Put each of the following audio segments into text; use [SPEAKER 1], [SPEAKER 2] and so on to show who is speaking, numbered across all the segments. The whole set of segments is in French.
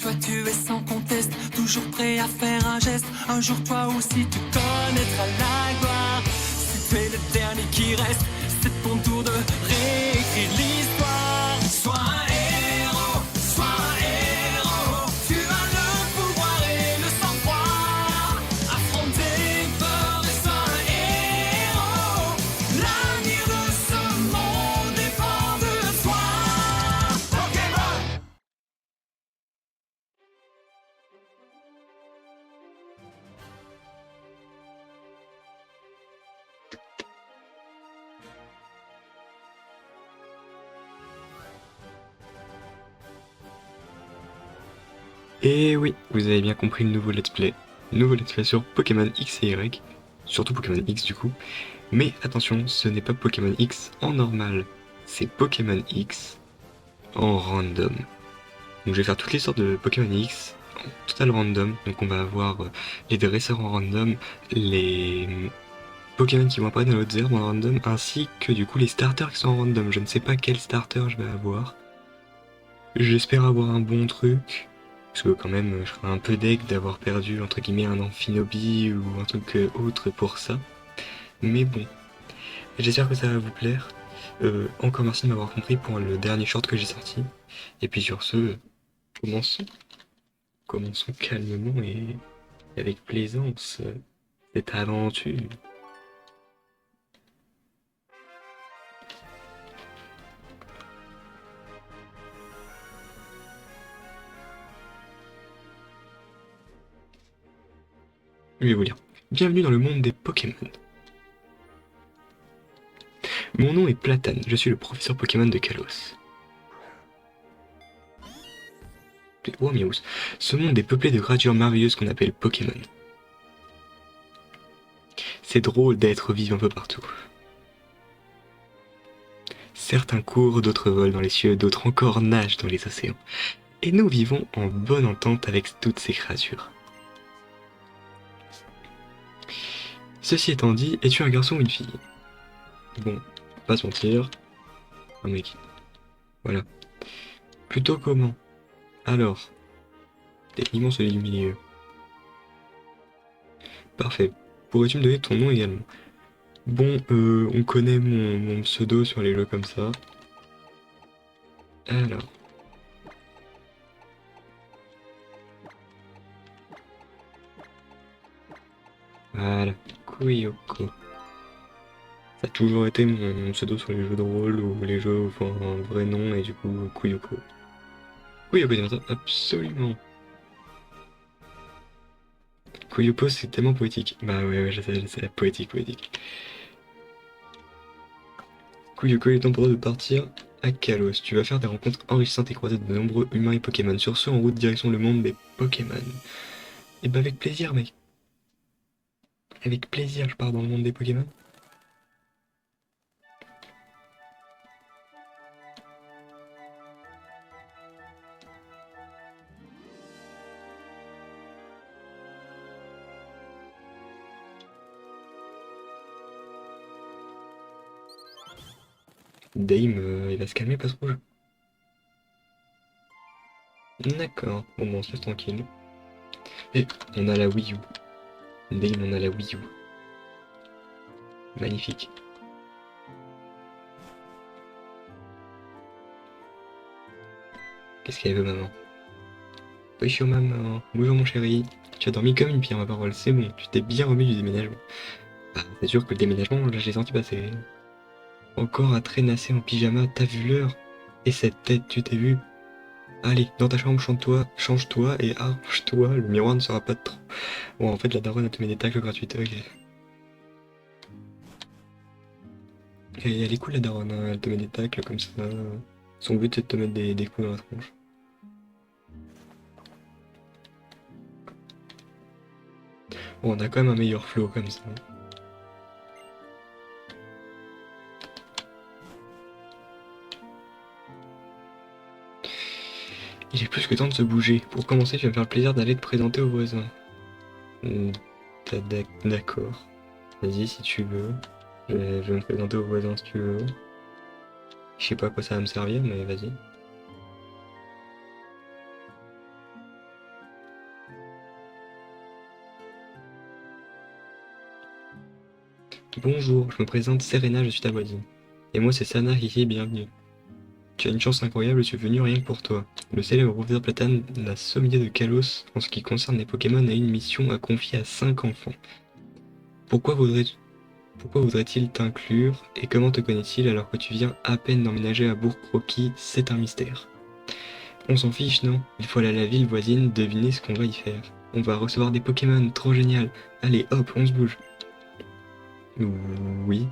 [SPEAKER 1] toi tu es sans conteste, toujours prêt à faire un geste. Un jour toi aussi tu connaîtras la gloire. Si tu es le dernier qui reste, c'est ton tour de réécrire l'histoire. Sois un héros, sois un héros. Tu as le pouvoir et le sang-froid. Affronte tes peurs et sois un héros. L'avenir de ce monde dépend de toi. Pokémon.
[SPEAKER 2] Et oui, vous avez bien compris le nouveau let's play. Nouveau let's play sur Pokémon X et Y. Surtout Pokémon X du coup. Mais attention, ce n'est pas Pokémon X en normal. C'est Pokémon X en random. Donc je vais faire toutes les sortes de Pokémon X en total random. Donc on va avoir les dresseurs en random, les Pokémon qui vont apparaître dans l'autre herbe en random, ainsi que du coup les starters qui sont en random. Je ne sais pas quel starter je vais avoir. J'espère avoir un bon truc. Parce que quand même, je serais un peu deg d'avoir perdu, entre guillemets, un Amphinobi ou un truc autre pour ça. Mais bon, j'espère que ça va vous plaire. Encore merci de m'avoir compris pour le dernier short que j'ai sorti. Et puis sur ce, commençons. Commençons calmement et avec plaisance cette aventure. Je vais vous lire. Bienvenue dans le monde des Pokémon. Mon nom est Platane, je suis le professeur Pokémon de Kalos. Oh Miaous. Ce monde est peuplé de créatures merveilleuses qu'on appelle Pokémon. C'est drôle d'être vivant un peu partout. Certains courent, d'autres volent dans les cieux, d'autres encore nagent dans les océans. Et nous vivons en bonne entente avec toutes ces créatures. Ceci étant dit, es-tu un garçon ou une fille? Bon, pas se mentir. Un mec. Voilà. Plutôt comment? Alors, techniquement celui du milieu. Parfait. Pourrais-tu me donner ton nom également? Bon, on connaît mon pseudo sur les jeux comme ça. Alors. Voilà. Kuyoko. Ça a toujours été mon pseudo sur les jeux de rôle ou les jeux, enfin, un vrai nom, et du coup, Kuyoko. Kuyoko, c'est ça, absolument. Kuyoko, c'est tellement poétique. Bah ouais, je sais, poétique, poétique. Kuyoko, il est temps pour toi de partir à Kalos. Tu vas faire des rencontres enrichissantes et croiser de nombreux humains et Pokémon. Sur ce, en route direction le monde des Pokémon. Et bah avec plaisir, mec. Avec plaisir, je pars dans le monde des Pokémon. Dame, il va se calmer, passe rouge. D'accord, bon, on se laisse tranquille. Et on a la Wii U. Dame, on a la Wii U. Magnifique. Qu'est-ce qu'elle veut, maman? Bonjour, maman. Bonjour, mon chéri. Tu as dormi comme une pierre, ma parole. C'est bon, tu t'es bien remis du déménagement. Bah, c'est sûr que le déménagement, là, je l'ai senti passer. Encore à traînasser en pyjama, t'as vu l'heure? Et cette tête, tu t'es vu? Allez, dans ta chambre, chante-toi, change-toi et arrange-toi, le miroir ne sera pas de trop. Bon, en fait, la daronne a te met des tacles gratuites, ok. Et elle est cool, la daronne, hein, elle te met des tacles comme ça. Son but, c'est de te mettre des coups dans la tronche. Bon, on a quand même un meilleur flow comme ça. Il est plus que temps de se bouger. Pour commencer, tu vas me faire le plaisir d'aller te présenter aux voisins. D'accord. Vas-y si tu veux. Je vais me présenter aux voisins si tu veux. Je sais pas à quoi ça va me servir, mais vas-y. Bonjour, je me présente Serena, je suis ta voisine. Et moi c'est Sana, hihi, bienvenue. Tu as une chance incroyable, je suis venu rien que pour toi. Le célèbre professeur Platane, la sommité de Kalos, en ce qui concerne les Pokémon, a une mission à confier à 5 enfants. Pourquoi voudrait-il t'inclure et comment te connaît-il alors que tu viens à peine d'emménager à Bourg-Croquis? C'est un mystère. On s'en fiche, non? Il faut aller à la ville voisine deviner ce qu'on va y faire. On va recevoir des Pokémon, trop génial. Allez, hop, on se bouge. Oui.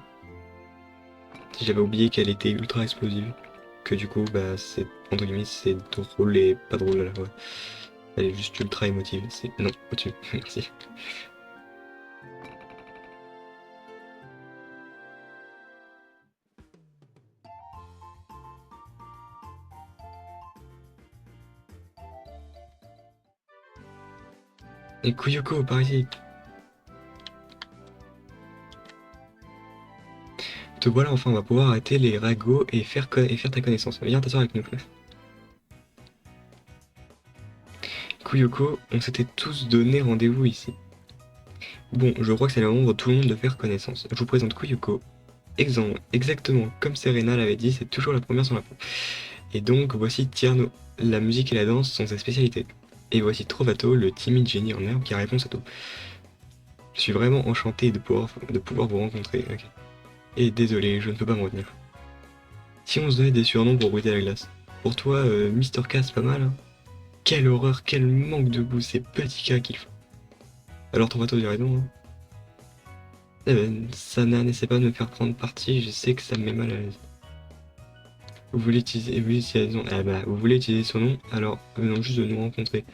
[SPEAKER 2] Si j'avais oublié qu'elle était ultra explosive. Que du coup, bah, c'est, entre guillemets, c'est drôle et pas drôle à la fois. Elle est juste ultra émotive. C'est, non, au-dessus. Merci. Et Kuyoko, par ici. Te voilà, enfin, on va pouvoir arrêter les ragots et faire ta connaissance. Viens t'asseoir avec nous. Kuyoko, on s'était tous donné rendez-vous ici. Bon, je crois que c'est le moment pour tout le monde de faire connaissance. Je vous présente Kuyoko. Exactement comme Serena l'avait dit, c'est toujours la première sur la peau. Et donc, voici Tierno. La musique et la danse sont sa spécialité. Et voici Trovato, le timide génie en herbe qui répond à tout. Je suis vraiment enchanté de pouvoir vous rencontrer. Ok. Et désolé, je ne peux pas me retenir. Si on se donnait des surnoms pour goûter la glace. Pour toi, Mister K, c'est pas mal, hein. Quelle horreur, quel manque de goût, ces petits cas qu'il faut. Alors Trovato, j'ai raison, hein. Eh ben, Sana, n'essaie pas de me faire prendre parti, je sais que ça me met mal à l'aise. Vous voulez utiliser, vous voulez utiliser son nom, alors venons juste de nous rencontrer.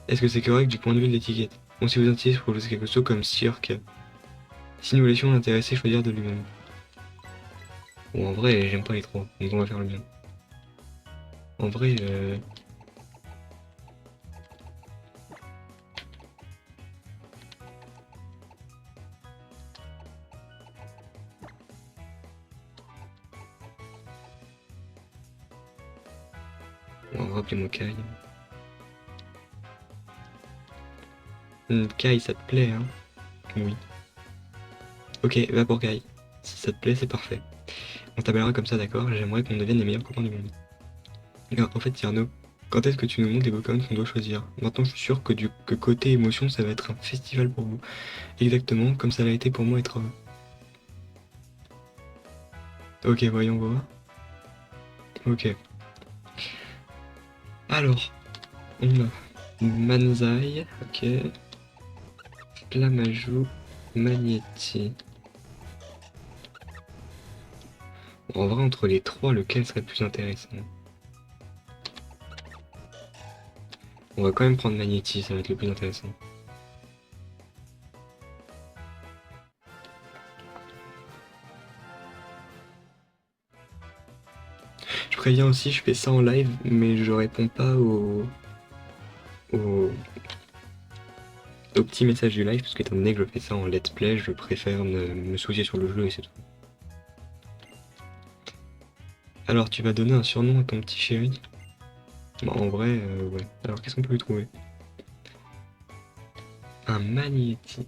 [SPEAKER 2] Est-ce que c'est correct du point de vue de l'étiquette? Bon, si vous intéressez, je propose quelque chose comme Cirque. Si nous laissions l'intéressé choisir de lui-même. Bon, en vrai, j'aime pas les trois, donc on va faire le mien. En vrai, on va rappeler moi Kai. Kai, ça te plaît, hein? Oui. Ok, va pour Kai. Si ça te plaît, c'est parfait. On t'appellera comme ça, d'accord? J'aimerais qu'on devienne les meilleurs copains du monde. En fait, Tierno, quand est-ce que tu nous montres les Pokémon qu'on doit choisir? Maintenant, je suis sûr que côté émotion, ça va être un festival pour vous. Exactement, comme ça l'a été pour moi et Trove. Ok, voyons voir. Ok. Alors, on a Manzai, ok. Flamajou, Magnéti. En vrai, entre les trois, lequel serait le plus intéressant? On va quand même prendre Magnéti, ça va être le plus intéressant. Je préviens aussi, je fais ça en live, mais je réponds pas aux, aux petits messages du live, parce qu'étant donné que je fais ça en let's play, je préfère me soucier sur le jeu et c'est tout. Alors, tu vas donner un surnom à ton petit chéri? Bah, en vrai, ouais. Alors, qu'est-ce qu'on peut lui trouver? Un Magnéti.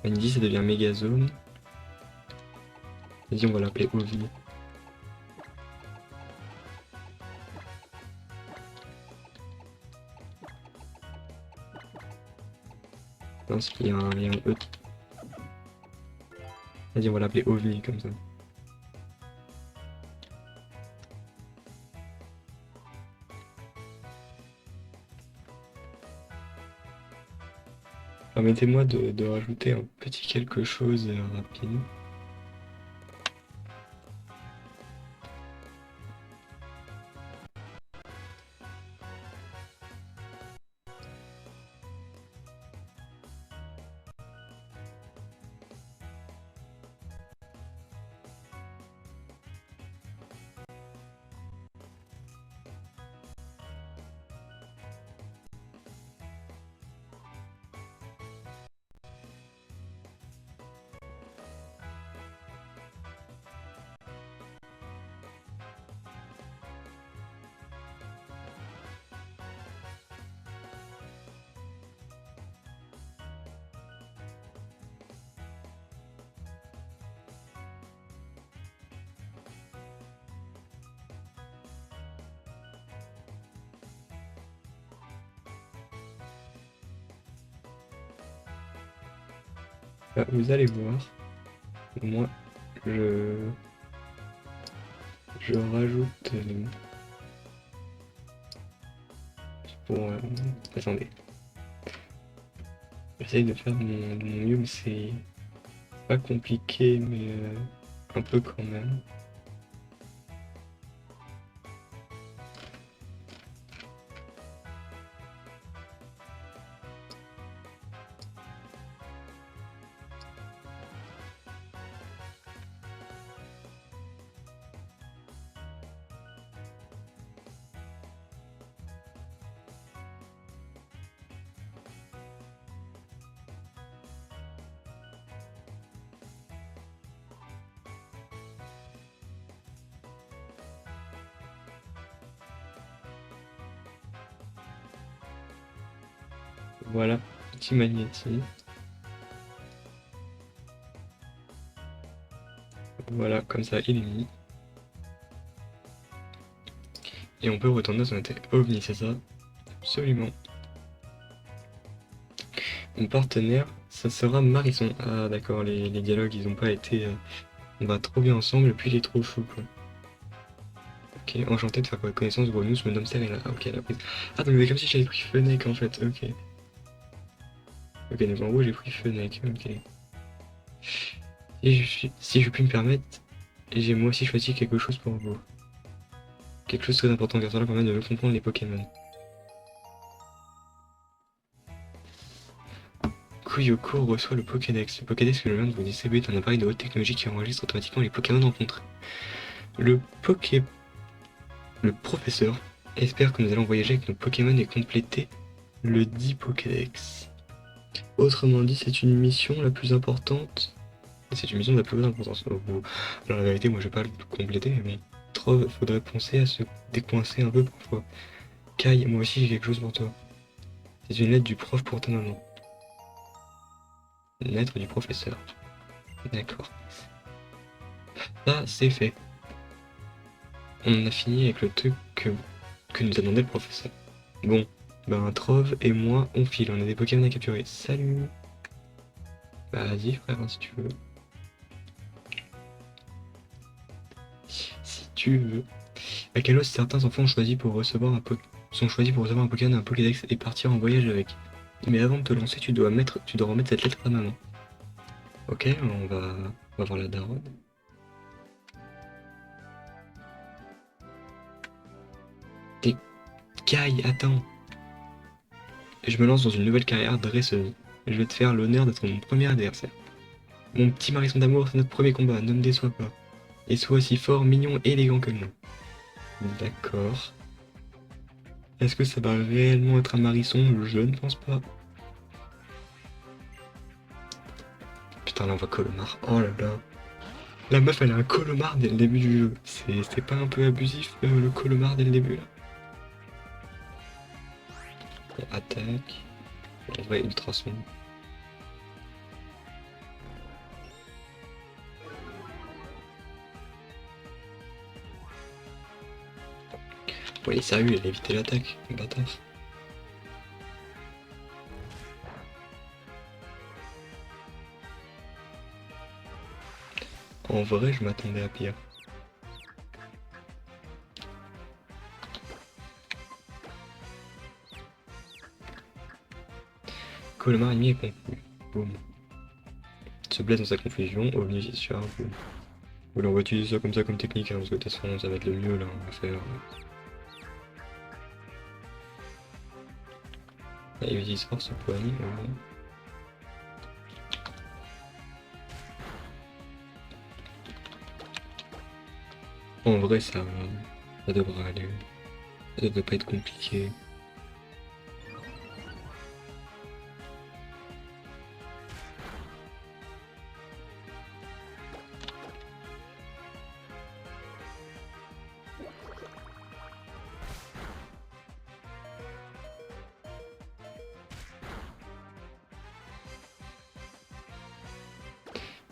[SPEAKER 2] Magnéti, ça devient Megazone. Vas-y, on va l'appeler Ovi. Mince, il y a un E. Vas-y, on va l'appeler OVNI comme ça. Permettez-moi de rajouter un petit quelque chose rapide. Bah, vous allez voir. Moi, je, je rajoute pour. Attendez. J'essaye de faire de mon mieux, mais c'est pas compliqué, mais un peu quand même. Voilà, petit magnéti. Voilà, comme ça, il est mis. Et on peut retourner dans son OVNI, c'est ça? Absolument. Mon partenaire, ça sera Marisson. Ah d'accord, les dialogues, ils ont pas été... on va trop bien ensemble, et puis il est trop chou, quoi. Ok, enchanté de faire connaissance, Grenouille, je me nomme Serena. Ah, ok, la prise. Ah, donc c'est comme si j'avais pris Fennec, en fait, ok. Ok, donc en gros, j'ai pris Fennec, ok. Si je puis me permettre, j'ai moi aussi choisi quelque chose pour vous. Quelque chose de très important, car cela permet de mieux comprendre les Pokémon. Kuyoko reçoit le Pokédex. Le Pokédex que je viens de vous distribuer est un appareil de haute technologie qui enregistre automatiquement les Pokémon rencontrés. Le Poké... Le professeur espère que nous allons voyager avec nos Pokémon et compléter le dit Pokédex. Autrement dit, c'est une mission la plus importante. C'est une mission de la plus grande importance. Alors la vérité, moi je vais pas le compléter, mais bon. Trop, faudrait penser à se décoincer un peu parfois. Kai, moi aussi j'ai quelque chose pour toi. C'est une lettre du prof pour ta maman. Une lettre du professeur. D'accord. Ça, c'est fait. On en a fini avec le truc que nous a demandé le professeur. Bon, ben Trove et moi, on file, on a des Pokémon à capturer. Salut! Bah vas-y frère, hein, si tu veux. Si tu veux. À Kalos, certains enfants sont choisis pour recevoir un Pokémon, un Pokédex et partir en voyage avec. Mais avant de te lancer, tu dois remettre cette lettre à maman. Ok, on va voir la daronne. Et Kai, attends! Je me lance dans une nouvelle carrière dresseuse. Je vais te faire l'honneur d'être mon premier adversaire. Mon petit Marisson d'amour, c'est notre premier combat, ne me déçois pas. Et sois aussi fort, mignon et élégant que le mien. D'accord. Est-ce que ça va réellement être un Marisson? Je ne pense pas. Putain, là on voit Colomar. Oh là là. La meuf, elle a un Colomar dès le début du jeu. C'est pas un peu abusif, le Colomar dès le début, là? Bon, attaque. En vrai, ultrason. Bon, il est sérieux, il a évité l'attaque, le bâtard. En vrai, je m'attendais à pire. Colomar ennemi est conclu. Boum. Se blesse dans sa confusion, OVNI c'est sûr. Boum. Voilà, on va utiliser ça comme technique, hein, parce que de toute façon, ça va être le mieux là, on va faire. Il utilise force poignée, ouais. En vrai, ça devrait aller. Ça devrait pas être compliqué.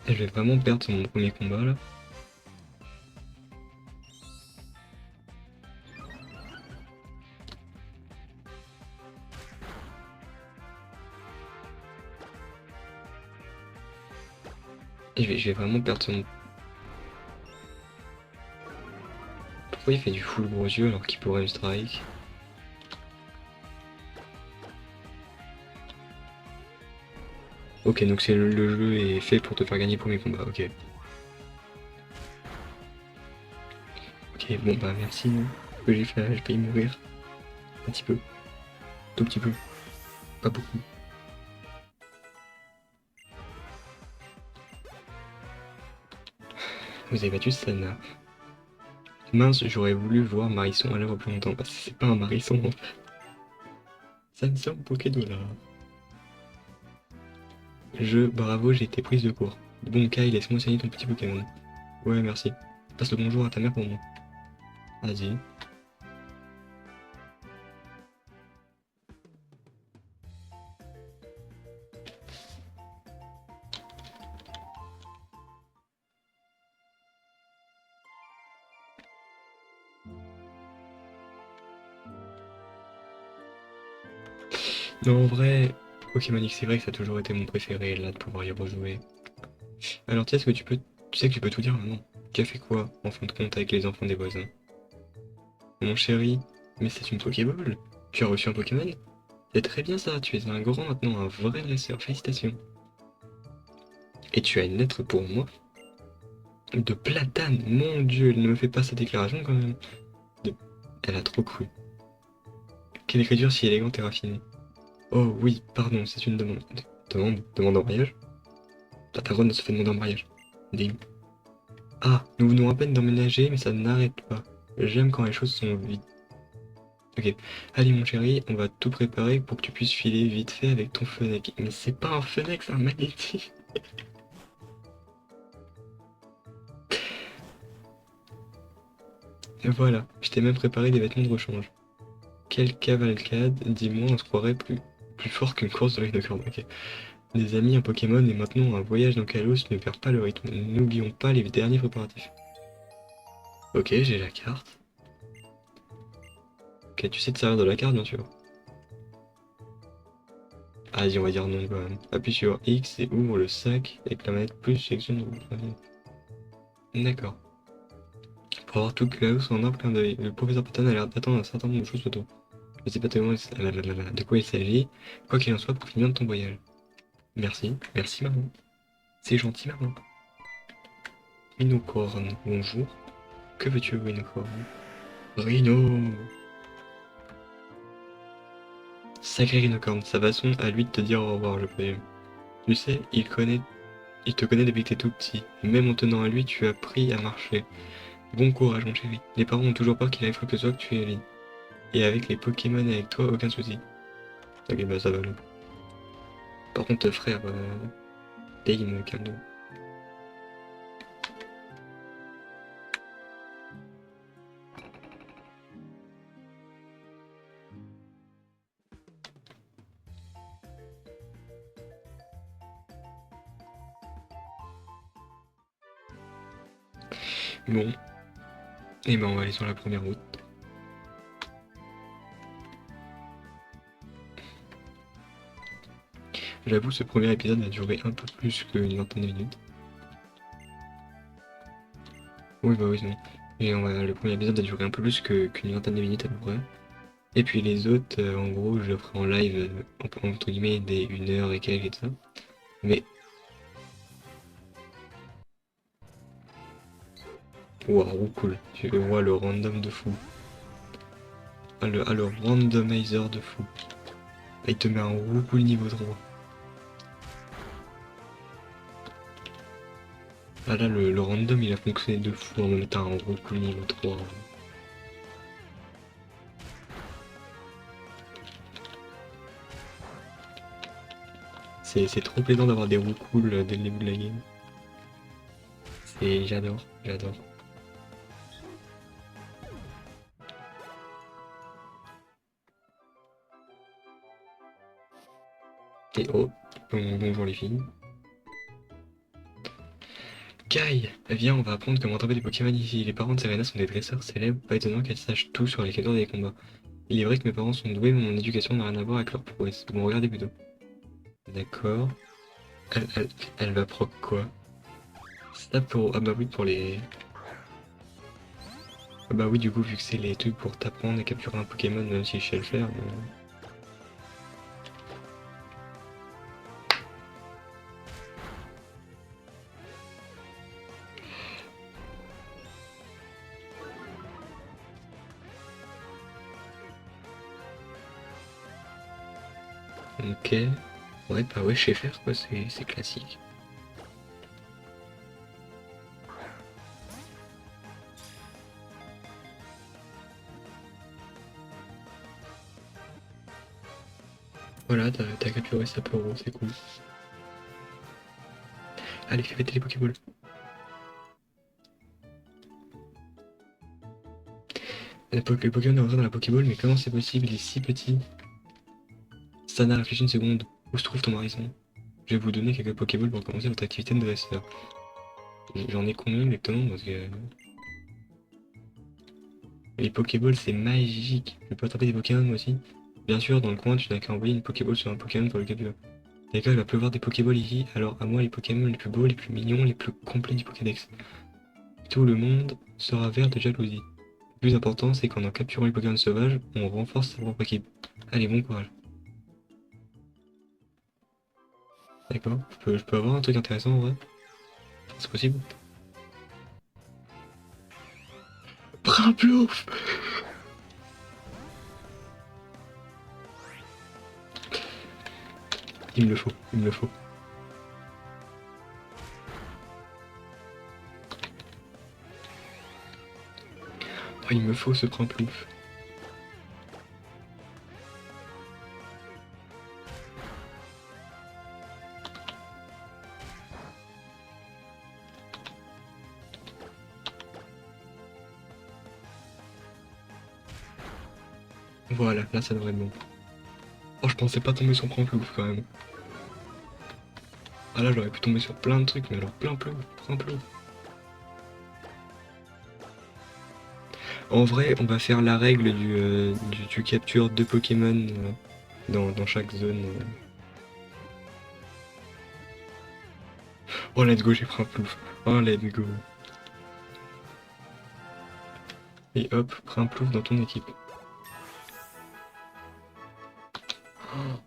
[SPEAKER 2] Et je vais vraiment perdre sur mon premier combat là. Je vais vraiment perdre son... Pourquoi il fait du full gros yeux alors qu'il pourrait me strike? Ok, donc c'est le jeu est fait pour te faire gagner pour mes combats, ok. Ok, bon bah merci, non. Ce que j'ai fait, j'ai failli mourir. Un petit peu. Tout petit peu. Pas beaucoup. Vous avez battu Sana. Mince, j'aurais voulu voir Marisson à l'œuvre plus longtemps, parce que c'est pas un Marisson en fait. Ça me semble Pokédollar. Bravo, j'ai été prise de court. Bon, Kai, laisse-moi soigner ton petit Pokémon. Ouais, merci. Passe le bonjour à ta mère pour moi. Vas-y. Non, en vrai, Pokémon X, c'est vrai que ça a toujours été mon préféré, là, de pouvoir y rejouer. Alors, tu sais, tu sais que tu peux tout dire maintenant. Tu as fait quoi, en fin de compte, avec les enfants des voisins? Mon chéri, mais c'est une Pokéball. Tu as reçu un Pokémon? C'est très bien ça, tu es un grand maintenant, un vrai dresseur, félicitations. Et tu as une lettre pour moi? De Platane, mon dieu, elle ne me fait pas sa déclaration quand même. De- Elle a trop cru. Quelle écriture si élégante et raffinée. Oh oui, pardon, c'est une demande. Demande en mariage? La Taverne ne se fait demander en mariage. Ding. Ah, nous venons à peine d'emménager, mais ça n'arrête pas. J'aime quand les choses sont vides. Ok. Allez mon chéri, on va tout préparer pour que tu puisses filer vite fait avec ton Fennec. Mais c'est pas un Fennec, c'est un Magnéti. Et voilà, je t'ai même préparé des vêtements de rechange. Quelle cavalcade, dis-moi, on se croirait plus fort qu'une course de Rhinocorn. Ok. Des amis, un Pokémon et maintenant un voyage dans Kalos, ne perd pas le rythme. N'oublions pas les derniers préparatifs. Ok, j'ai la carte. Ok, tu sais te servir de la carte, bien sûr. Ah, vas-y, on va dire non quand même. Appuie sur X et ouvre le sac avec la manette plus sélectionne. D'accord. Pour avoir tout Klaus en un clin d'œil, le professeur Patton a l'air d'attendre un certain nombre de choses de toi. Je sais pas tellement de quoi il s'agit. Quoi qu'il en soit, profite bien de ton voyage. Merci, merci maman. C'est gentil maman. Rhinocorn, bonjour. Que veux-tu, Rhinocorn? Rhino! Sacré Rhinocorn, sa façon à lui de te dire au revoir, je présume. Tu sais, il te connaît depuis que t'es tout petit. Même en tenant à lui, tu as appris à marcher. Bon courage, mon chéri. Les parents ont toujours peur qu'il arrive quoi que ce soit que tu aies vie. Et avec les Pokémon avec toi, aucun souci. Ok, bah ça va là. Par contre, frère, Dane, calme-toi. Bon, et ben on va aller sur la première route. J'avoue, ce premier épisode a duré un peu plus qu'une vingtaine de minutes. Oui, bah oui, non. Et le premier épisode a duré un peu plus qu'une vingtaine de minutes à peu près. Et puis les autres, en gros, je le ferai en live, entre guillemets, des 1 heure et quelques et tout ça. Mais, waouh, cool. Tu vois le random de fou. Le randomizer de fou. Il te met un Roucoule niveau 3. Ah là, le random, il a fonctionné de fou en me mettant un Roucoule niveau 3. C'est trop plaisant d'avoir des Roucoules dès le début de la game. J'adore, j'adore. Et oh, bonjour les filles. Kai, viens, on va apprendre comment attraper des Pokémon ici. Les parents de Serena sont des dresseurs célèbres, pas étonnant qu'elles sachent tout sur les capteurs des combats. Il est vrai que mes parents sont doués, mais mon éducation n'a rien à voir avec leur prouesse. Bon, regardez plutôt. D'accord. Elle, elle, elle va proc quoi? Ça pour... Ah bah oui, pour les... Ah bah oui, du coup, vu que c'est les trucs pour t'apprendre et capturer un Pokémon, même si je sais le faire. Ok. Ouais, bah ouais, je sais faire, quoi, c'est classique. Voilà, t'as capturé ça pour c'est cool. Allez, fais péter les Pokéballs. Le Pokémon est rentré dans la Pokéball, mais comment c'est possible? Il est si petit. Sana, réfléchis une seconde. Où se trouve ton marisson? Je vais vous donner quelques Pokéballs pour commencer votre activité de dresseur. J'en ai combien exactement? Parce que... Les Pokéballs, c'est magique. Je peux attraper des Pokémon moi aussi. Bien sûr, dans le coin, tu n'as qu'à envoyer une Pokéball sur un Pokémon pour le capturer. Les gars, il va pleuvoir des Pokéballs ici, alors à moi les Pokémon les plus beaux, les plus mignons, les plus complets du Pokédex. Tout le monde sera vert de jalousie. Le plus important, c'est qu'en capturant les Pokémon sauvages, on renforce sa propre équipe. Allez, bon courage. D'accord, je peux avoir un truc intéressant en vrai? C'est possible? Primplouf! Il me le faut, il me le faut. Oh, il me faut ce Primplouf. Voilà, là ça devrait être bon. Oh, je pensais pas tomber sur Primplouf quand même. Ah là, j'aurais pu tomber sur plein de trucs, mais alors plein, Primplouf. En vrai, on va faire la règle tu captures 2 Pokémon dans chaque zone. Oh, let's go, j'ai pris un plouf. Oh, let's go. Et hop, prends un plouf dans ton équipe.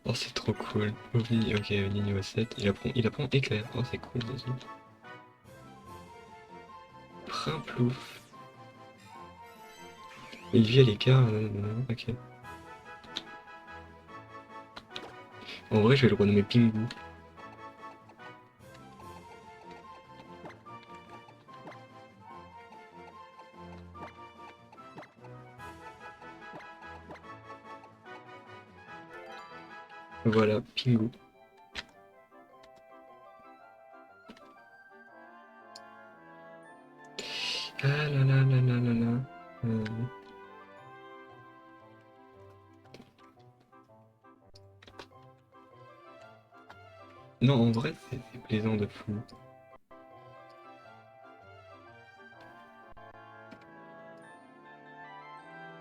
[SPEAKER 2] Oh, c'est trop cool. Ovni, ok, Ovni niveau 7. Il apprend éclair. Oh, c'est cool, vas-y. Prends un plouf. Il vit à l'écart. Ok. En vrai, je vais le renommer Pingu. Voilà, Pingu. Ah là là là là là là. Euh, Non, en vrai, c'est plaisant de fou.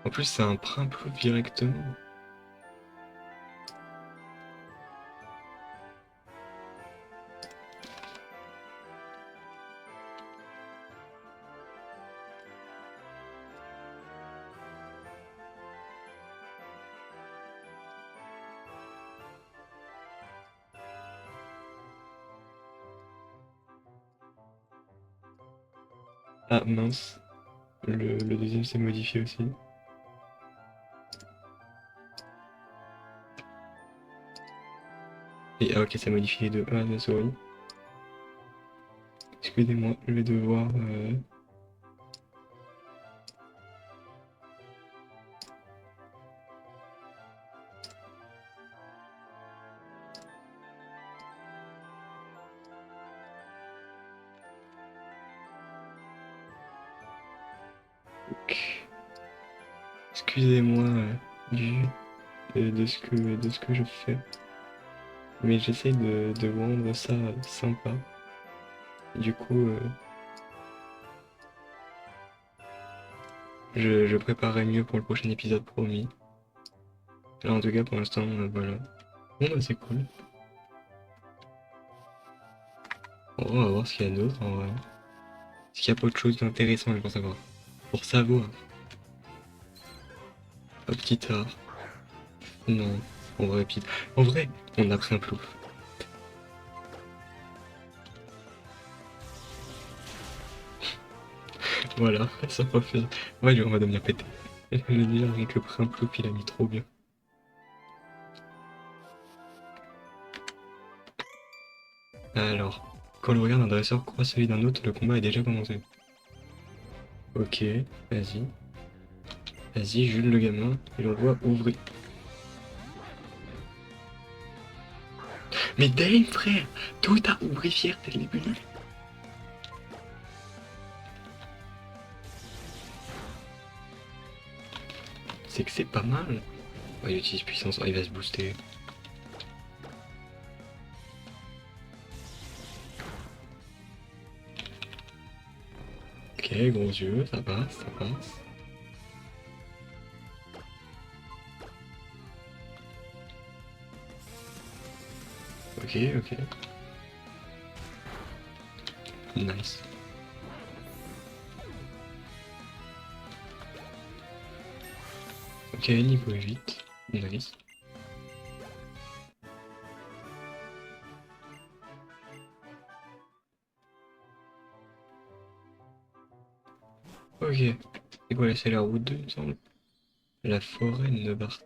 [SPEAKER 2] En plus, c'est un Primplouf directement. Ah mince. Le deuxième s'est modifié aussi. Et ah ok, ça modifie les deux. Ah, la souris. Excusez-moi, je vais devoir... Excusez-moi de ce que je fais. Mais j'essaie de rendre ça sympa. Du coup, je préparerai mieux pour le prochain épisode promis. Là en tout cas pour l'instant, voilà. Bon bah c'est cool. Bon, on va voir ce qu'il y a d'autre en vrai. Est-ce qu'il n'y a pas autre chose d'intéressant pour savoir? Pour savoir. Un petit art. Non. En vrai, en vrai, on a pris un plouf. Voilà, ça va faire. Ouais, lui, on va devenir pété. Le dire avec le prix un plouf, il a mis trop bien. Alors, quand le regard d'un dresseur croise celui d'un autre, le combat est déjà commencé. Ok, vas-y. Vas-y, Jules le gamin, et on voit ouvrir. Mais Dame, frère, tout a ouvert fier dès le début. C'est que c'est pas mal. Oh, il utilise puissance, oh, il va se booster. Ok, gros yeux, ça passe, ça passe. Ok, ok. Nice. Ok, niveau 8. Nice. Ok. Et voilà, c'est la route 2, il me semble. La forêt de Barto.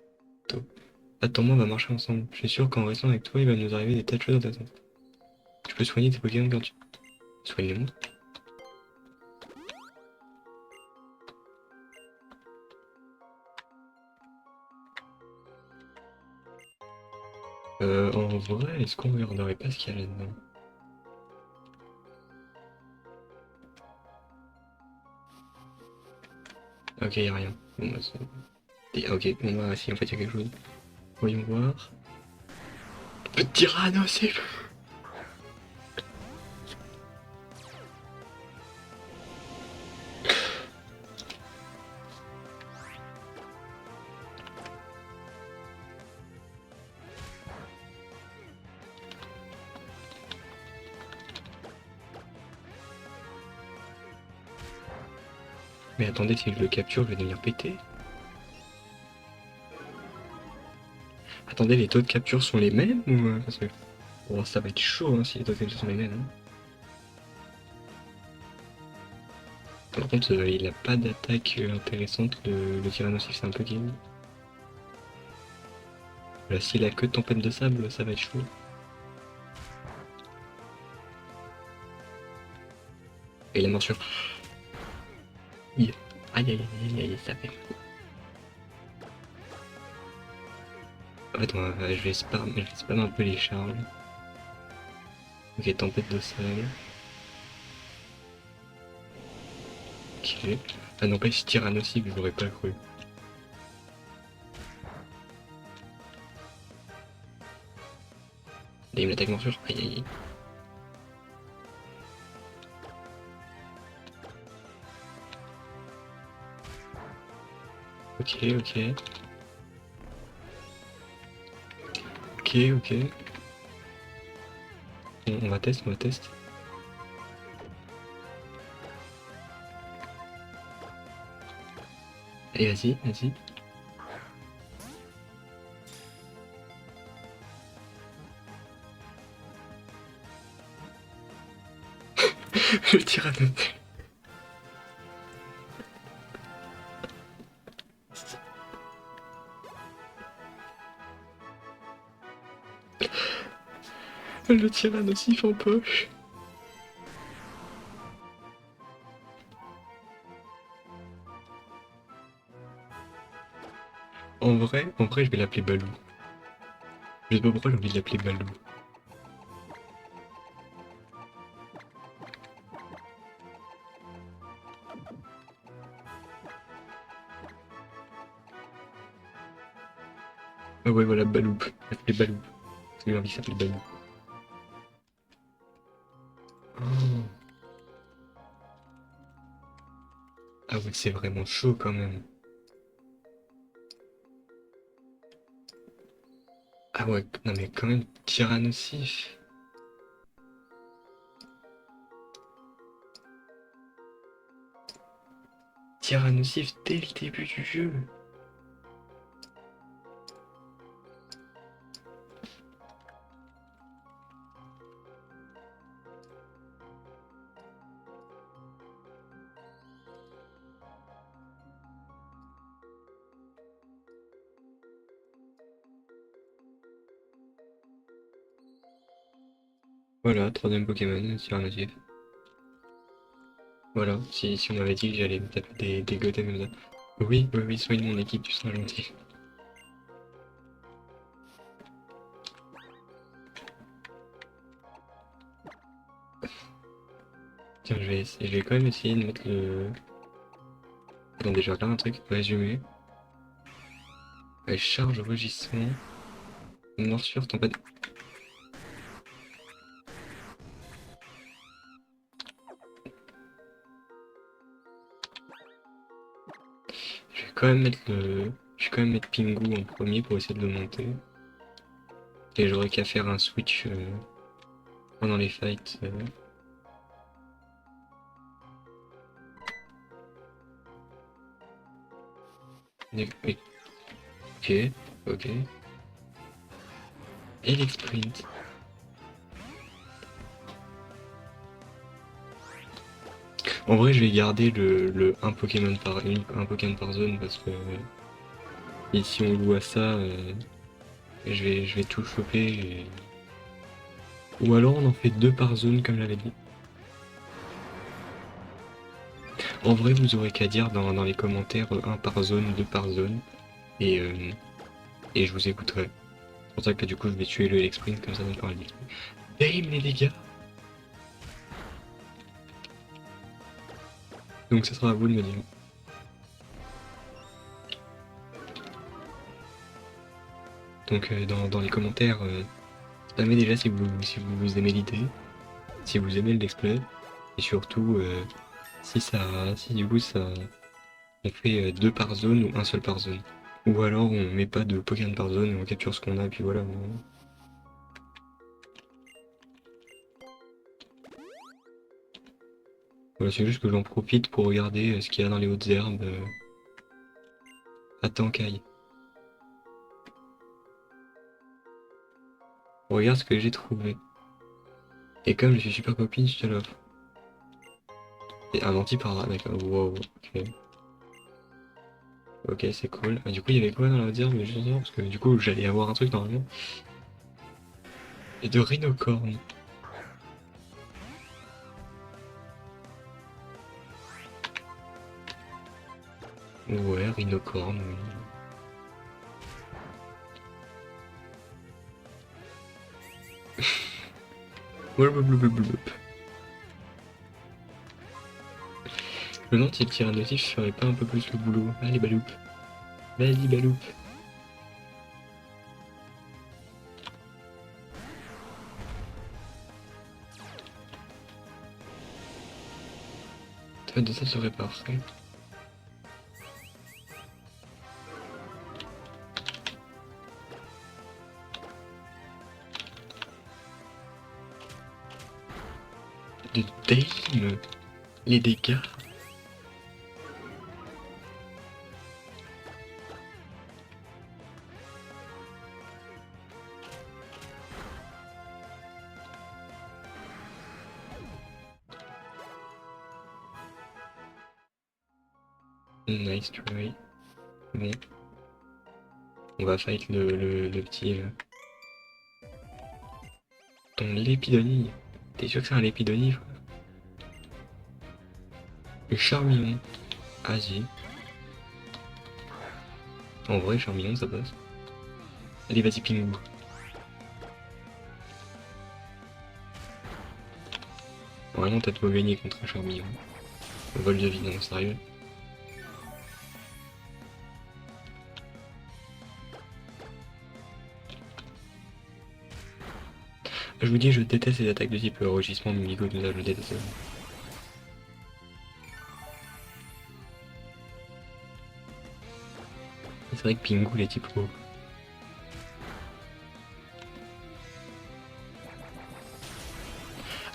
[SPEAKER 2] Attends-moi, on va marcher ensemble. Je suis sûr qu'en restant avec toi, il va nous arriver des tas de choses intéressantes. Tu peux soigner tes Pokémon quand tu... Soignez-moi. En vrai, est-ce qu'on regarderait pas ce qu'il y a là-dedans? Ok, y a rien. Bon, bah, ok, bon bah si, en fait, y a quelque chose. Voyons voir. Petit rhinocéros. Mais attendez, si je le capture, je vais devenir pété. Attendez, les taux de capture sont les mêmes ou... parce que... Bon, ça va être chaud hein, si les taux de capture sont les mêmes. Hein. Par contre, il a pas d'attaque intéressante, le Tyrannosif, c'est un peu game. Là, s'il a que tempête de sable, ça va être chaud. Et la morsure. Aïe aïe aïe aïe aïe, ça fait. En fait, moi, je vais spam un peu les charges. Ok, tempête de sable. Ok. Ah non, pas Tyrannosif, je l'aurais pas cru. Là, il me l'attaque morsure. Aïe aïe aïe. Ok, ok. Ok, ok. On va tester, on va tester. Allez, vas-y, vas-y. Le Tyrannosif. Le Tyrannosif en poche. En vrai, je vais l'appeler Balou. Je sais pas pourquoi j'ai envie de l'appeler Balou. Ah ouais, voilà, Balou. L'appeler Balou. Parce que j'ai envie qu'il s'appelle Balou. Oh. Ah ouais, c'est vraiment chaud quand même. Ah ouais, non mais quand même, Tyrannosif. Tyrannosif dès le début du jeu. Voilà, troisième Pokémon, Tyrannosif. Voilà, si on m'avait dit que j'allais me taper des gothams comme ça. Oui, oui, oui, sois de mon équipe, tu seras gentil. Tiens, je vais quand même essayer de mettre le... Attendez, je regarde un truc, résumé. Charge, rugissement, morsure, tempête. Je vais quand même mettre le... Je vais quand même mettre Pingu en premier pour essayer de le monter. Et j'aurais qu'à faire un switch pendant les fights. Ok, ok. Et l'exprint. En vrai, je vais garder le un Pokémon un Pokémon par zone parce que et si on joue à ça, je vais tout choper. Ou alors on en fait deux par zone comme j'avais dit. En vrai, vous aurez qu'à dire dans les commentaires un par zone, deux par zone. Et, euh, et je vous écouterai. C'est pour ça que là, du coup, je vais tuer le Sprint comme ça on parle. Damn les dégâts! Donc ça sera à vous de me dire. Donc dans les commentaires, spamez déjà si vous aimez l'idée, si vous aimez le display, et surtout si du coup ça on fait deux par zone ou un seul par zone. Ou alors on met pas de Pokémon par zone et on capture ce qu'on a et puis voilà. Voilà, c'est juste que j'en profite pour regarder ce qu'il y a dans les hautes herbes à Tankai. Regarde ce que j'ai trouvé. Et comme je suis super copine, je te l'offre. Et un anti-para, d'accord, wow, ok. Ok, c'est cool. Ah, du coup, il y avait quoi dans la haute herbe? Je sais pas, parce que du coup, j'allais avoir un truc normalement. Et de rhinocorne. Ouais, rhinocorne, oui. Blablabla. Je me demande si le tyrannosaure ferait pas un peu plus le boulot. Allez, Baloup. Vas-y, Baloup. De ça serait parfait. De Dame. Les dégâts. Nice try. Bon. On va fight le petit... Ton Lépidonie. T'es sûr que c'est un Lépidonie, frère? Le Charmillon. Vas-y. En vrai, Charmillon, ça passe. Allez, vas-y, Pingu. Vraiment, t'as de quoi gagner contre un Charmillon. Vol de vie, non, sérieux. Je vous dis, je déteste les attaques de type rugissement, Mimigo, tout ça, je déteste. C'est vrai que Pingu, les types pro.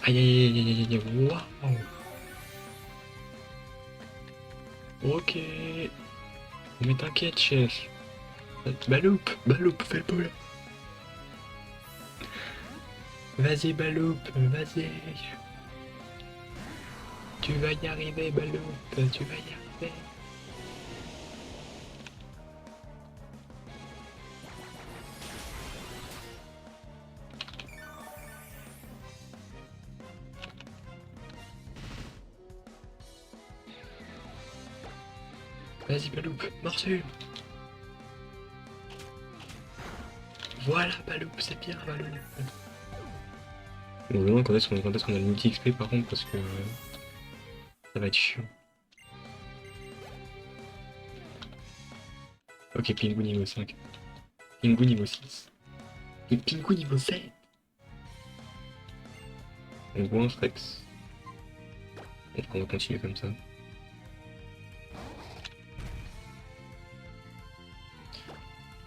[SPEAKER 2] Aïe aïe aïe aïe aïe aïe, waouh! Ok. Mais t'inquiète, chef. Baloup, fais le boulot. Vas-y, Baloup, vas-y. Tu vas y arriver, Baloup, tu vas y arriver. Vas-y, Baloup, morceau. Voilà, Baloup, c'est bien, Baloup. On me demande quand est-ce qu'on a le multi-XP par contre, parce que ça va être chiant. Ok, Pingu niveau 5. Pingu niveau 6. Et Pingu niveau 7. On voit un Rex. On va continuer comme ça.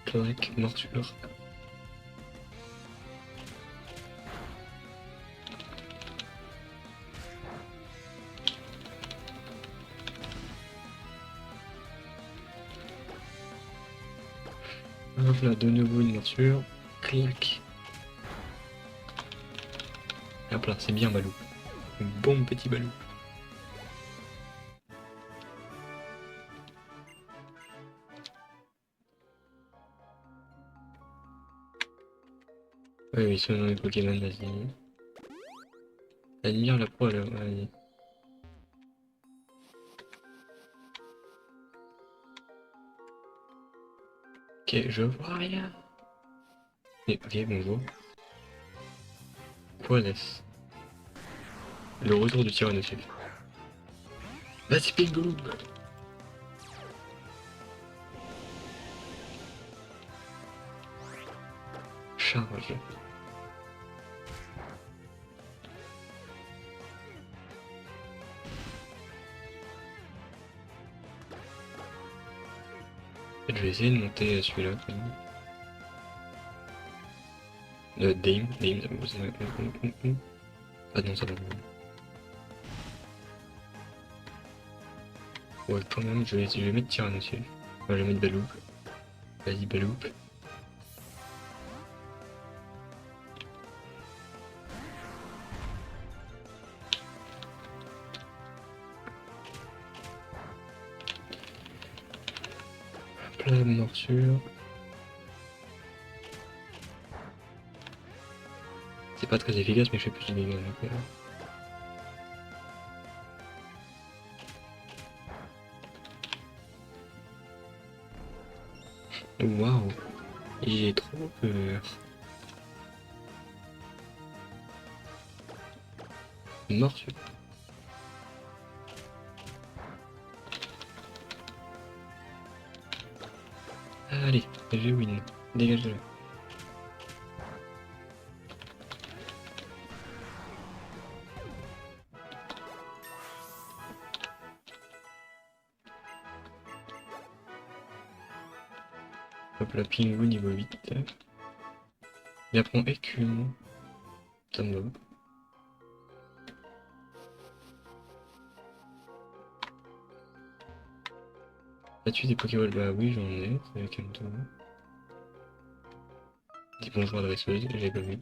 [SPEAKER 2] Clac, morsure. Hop là, de nouveau une morsure. Clac. Hop là, c'est bien Balou. Un bon petit Balou. Oui, selon les Pokémon, vas-y. Admire la pro, alors, vas-y. Ok, je vois rien. Et, ok, bonjour. Poilès. Le retour du Tyrannosaure. Vas-y, Pingu. Charge. Je vais essayer de monter celui-là quand même. Dame, ça me... Ah non, ça va. Ouais, quand même, je vais mettre Tyrannosaure. Je vais mettre Baloup. Vas-y, Baloup. Plein de morsures. C'est pas très efficace, mais je fais plus de dégâts. Donc, waouh, j'ai trop peur. Morsure. Allez, je win. Dégage de là. Hop là, Pingu niveau 8. Il apprend écume. Ça me va. As-tu des Pokéballs? Bah oui, j'en ai. C'est avec un tour. Dis bonjour adresseuse, j'ai pas vu.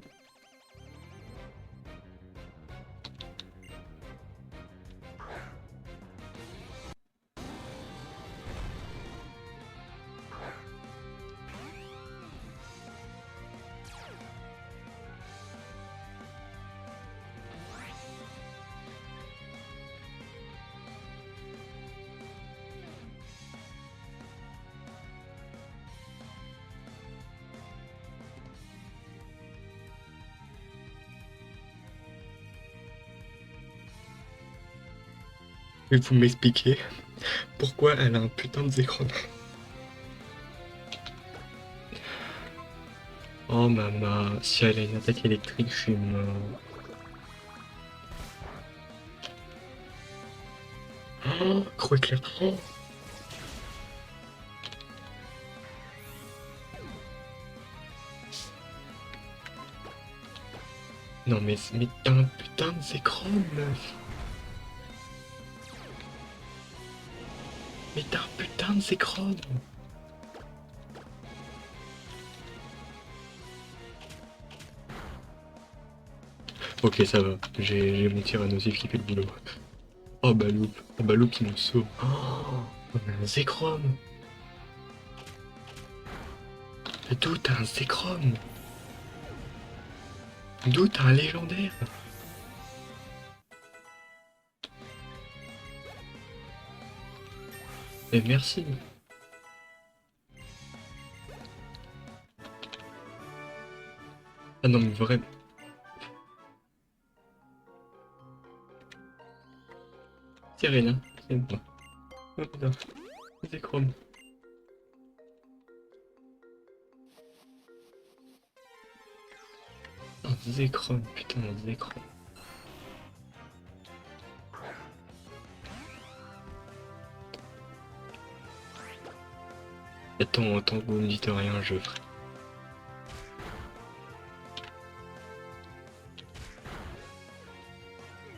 [SPEAKER 2] Mais vous m'expliquez pourquoi elle a un putain de Zekrom. Oh maman, si elle a une attaque électrique, je suis mort. Oh, croix éclair. Oh. Non mais t'as un putain de Zekrom, meuf. Mais t'as un putain de Zekrom. Ok, ça va. J'ai mon tyrannosif qui fait le boulot. Oh Balou qui me sauve. Oh, on a un Zekrom. D'où t'as un Zekrom? D'où t'as un légendaire? Et merci. Ah non mais vraiment. Serena, c'est moi. Oh putain, Zekrom. Un Zekrom, putain un Zekrom. Attends, tant que vous me dites rien, je ferai.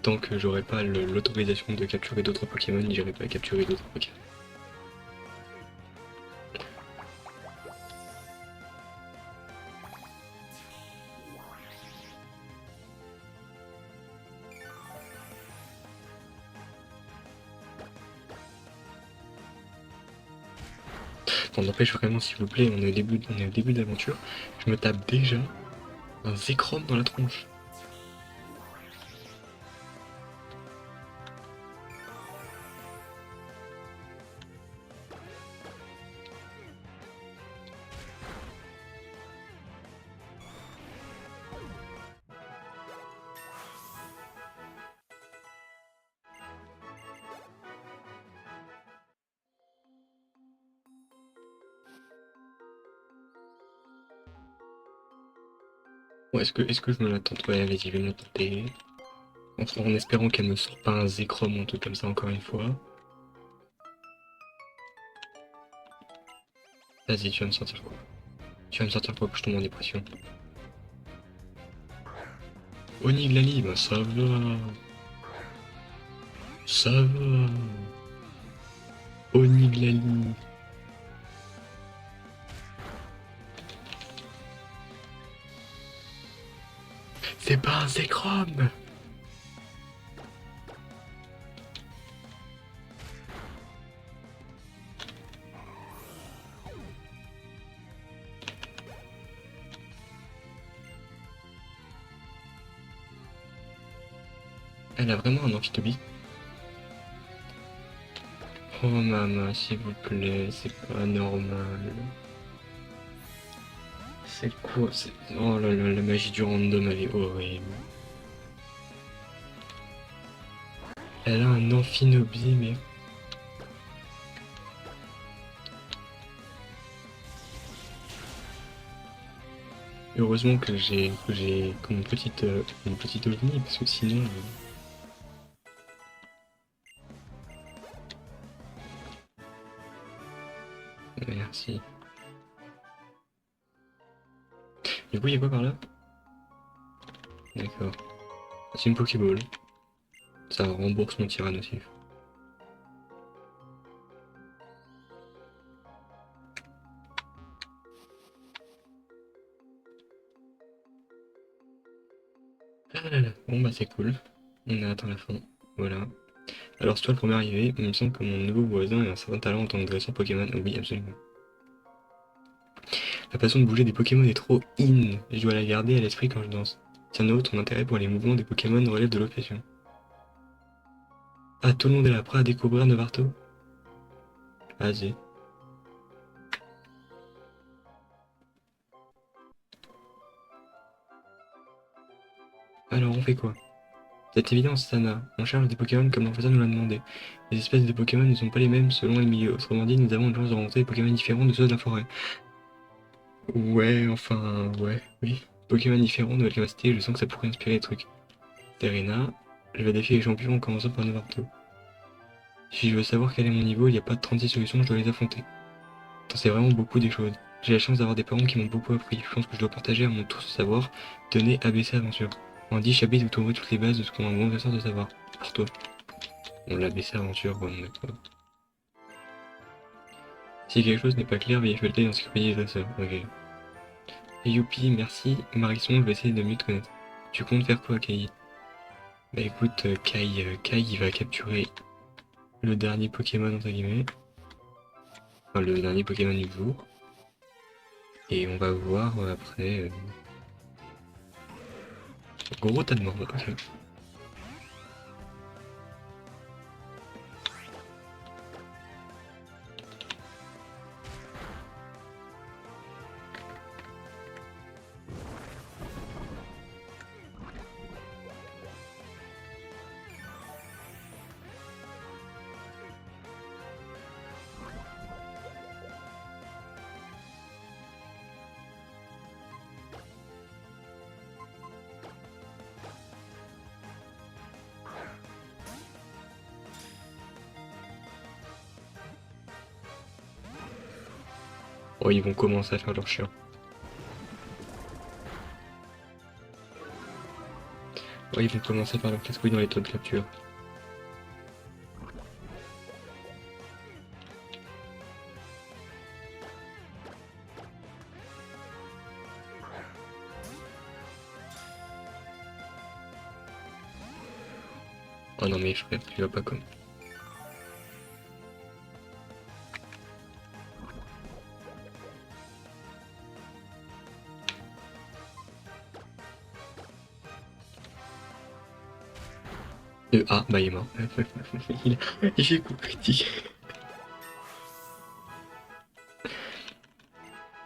[SPEAKER 2] Tant que j'aurai pas l'autorisation de capturer d'autres Pokémon, j'irai pas capturer d'autres Pokémon. On n'empêche vraiment, s'il vous plaît, on est au début de l'aventure. Je me tape déjà un Zekrom dans la tronche. Bon, est-ce que je me la tente? Ouais, vas-y, je vais me la tenter. En espérant qu'elle me sorte pas un Zekrom ou un truc comme ça encore une fois. Vas-y, tu vas me sortir quoi? Tu vas me sortir quoi que je tombe en dépression? Oniglali, bah ça va. Ça va. Oniglali. C'est pas un Zekrom! Elle a vraiment un amphitobie. Oh maman, s'il vous plaît, c'est pas normal. C'est quoi? Oh là là, la magie du random, elle est horrible. Elle a un amphitobie, mais... Heureusement que j'ai comme une petite ovni, parce que sinon... Merci. Du coup, il y a quoi par là? D'accord. C'est une Pokéball. Ça rembourse mon tyrannosif. Ah là là. Bon bah c'est cool. On a atteint la fin. Voilà. Alors, c'est toi le premier arrivé. Il me semble que mon nouveau voisin a un certain talent en tant que dresseur Pokémon. Oui, absolument. La façon de bouger des Pokémon est trop in. Je dois la garder à l'esprit quand je danse. Tiens, note, ton intérêt pour les mouvements des Pokémon relève de l'obsession. Ah, tout le monde est là, prêt à découvrir Novarto? Vas-y. Alors, on fait quoi? C'est évident, Sana. On charge des Pokémon comme l'enfant nous l'a demandé. Les espèces de Pokémon ne sont pas les mêmes selon les milieux. Autrement dit, nous avons une chance de rencontrer des Pokémon différents de ceux de la forêt. Ouais, enfin, ouais, oui. Pokémon différents, nouvelle capacité, je sens que ça pourrait inspirer des trucs. Serena, je vais défier les champions en commençant par Novarto. Si je veux savoir quel est mon niveau, il n'y a pas de 36 solutions, je dois les affronter. T'en sais vraiment beaucoup des choses. J'ai la chance d'avoir des parents qui m'ont beaucoup appris. Je pense que je dois partager à mon tour ce savoir. Tenez ABC Aventure. En 10 chapitres, vous trouverez toutes les bases de ce qu'un bon dresseur de savoir. Pour toi. On l'a ABC Aventure, bon, d'accord. Si quelque chose n'est pas clair, veuillez feuilleter l'encyclopédie des dresseurs. Ok. Et youpi, merci. Marisson, je vais essayer de mieux te connaître. Tu comptes faire quoi, Kai? Bah écoute, Kai, il va capturer le dernier Pokémon, entre guillemets. Enfin, le dernier Pokémon du jour. Et on va voir après... Gros tas de morts, ok. Oh, ils vont commencer à faire leur chien. Oh, ils vont commencer à faire leur casse-couille dans les taux de capture. Oh non mais frère, tu vas pas comme... Ah, bah il est mort. J'ai compris.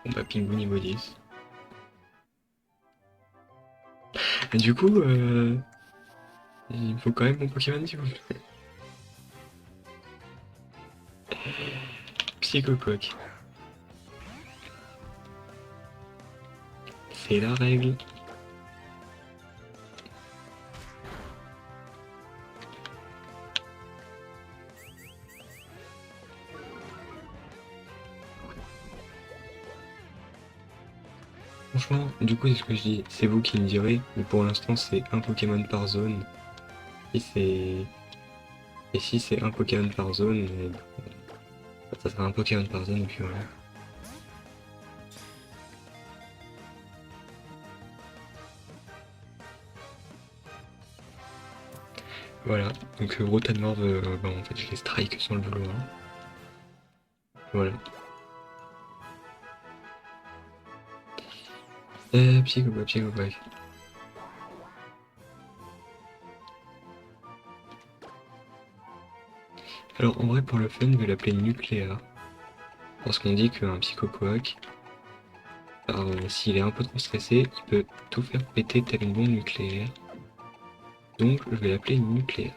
[SPEAKER 2] Bon bah Pingu niveau 10. Et du coup, il me faut quand même mon Pokémon s'il vous plaît. Psychocoque. C'est la règle. Franchement, du coup, c'est ce que je dis. C'est vous qui me direz. Mais pour l'instant, c'est un Pokémon par zone. Et c'est... Et si c'est un Pokémon par zone, ça sera un Pokémon par zone et puis voilà. Voilà, donc Rotanmord, bah, en fait je les strike sans le vouloir. Voilà. Psychopath. Alors en vrai pour le fun je vais l'appeler Nucléa. Parce qu'on dit qu'un Psychocoac, s'il est un peu trop stressé, il peut tout faire péter tel une bombe nucléaire. Donc je vais l'appeler Nucléa.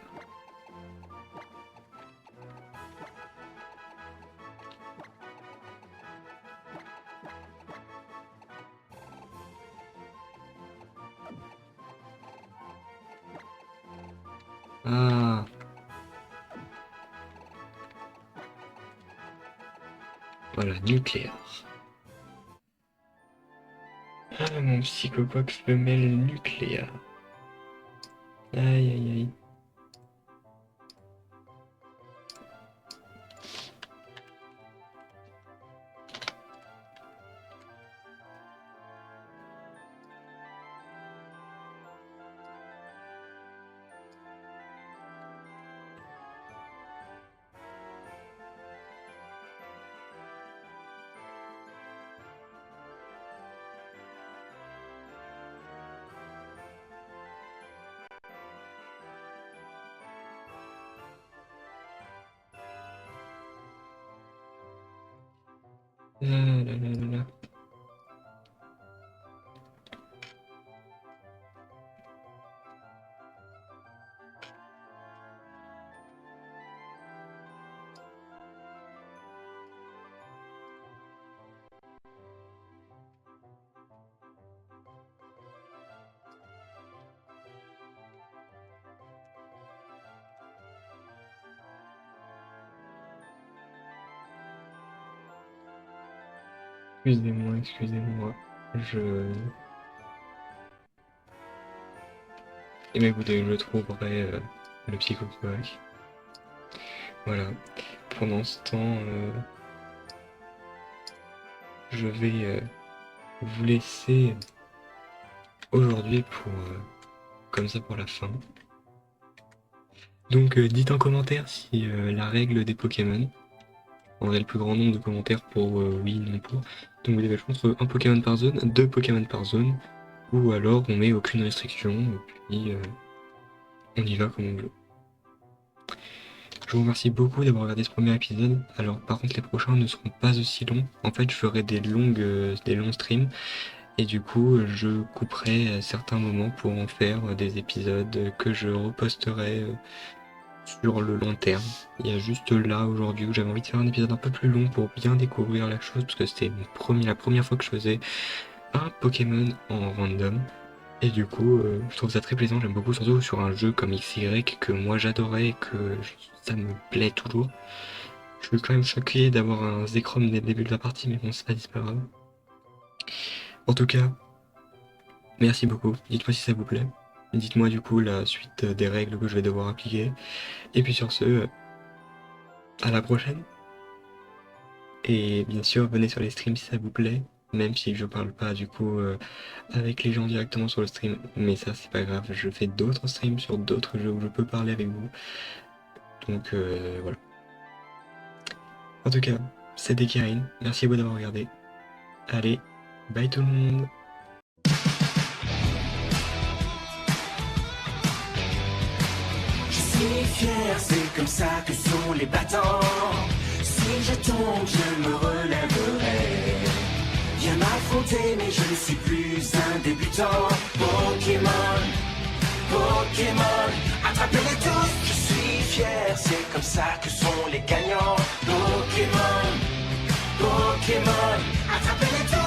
[SPEAKER 2] Ah, voilà, Nucléa. Ah, mon Psychocoac femelle Nucléa. Aïe aïe aïe. Là, là, là, là, là. Excusez-moi. Je... Et bien écoutez, je trouverai le Psychocoac. Voilà. Pendant ce temps, je vais vous laisser aujourd'hui comme ça pour la fin. Donc dites en commentaire si la règle des Pokémon, on a le plus grand nombre de commentaires pour oui, non pour. Donc vous avez le choix entre un Pokémon par zone, 2 Pokémon par zone, ou alors on met aucune restriction, et puis on y va comme on veut. Je vous remercie beaucoup d'avoir regardé ce premier épisode. Alors par contre les prochains ne seront pas aussi longs. En fait je ferai des longs streams. Et du coup je couperai certains moments pour en faire des épisodes que je reposterai sur le long terme. Il y a juste là aujourd'hui où j'avais envie de faire un épisode un peu plus long pour bien découvrir la chose, parce que c'était la première fois que je faisais un Pokémon en random. Et du coup, je trouve ça très plaisant, j'aime beaucoup, surtout sur un jeu comme XY que moi j'adorais et que ça me plaît toujours. Je suis quand même choqué d'avoir un Zekrom dès le début de la partie, mais bon, c'est pas grave. En tout cas, merci beaucoup, dites-moi si ça vous plaît. Dites-moi du coup la suite des règles que je vais devoir appliquer. Et puis sur ce, à la prochaine. Et bien sûr, venez sur les streams si ça vous plaît. Même si je parle pas du coup avec les gens directement sur le stream. Mais ça c'est pas grave, je fais d'autres streams sur d'autres jeux où je peux parler avec vous. Donc voilà. En tout cas, c'était Karine, merci à vous d'avoir regardé. Allez, bye tout le monde.
[SPEAKER 1] Je suis fier, c'est comme ça que sont les battants. Si je tombe, je me relèverai. Viens m'affronter, mais je ne suis plus un débutant. Pokémon, Pokémon, attrapez-les tous. Je suis fier, c'est comme ça que sont les gagnants. Pokémon, Pokémon, attrapez-les tous.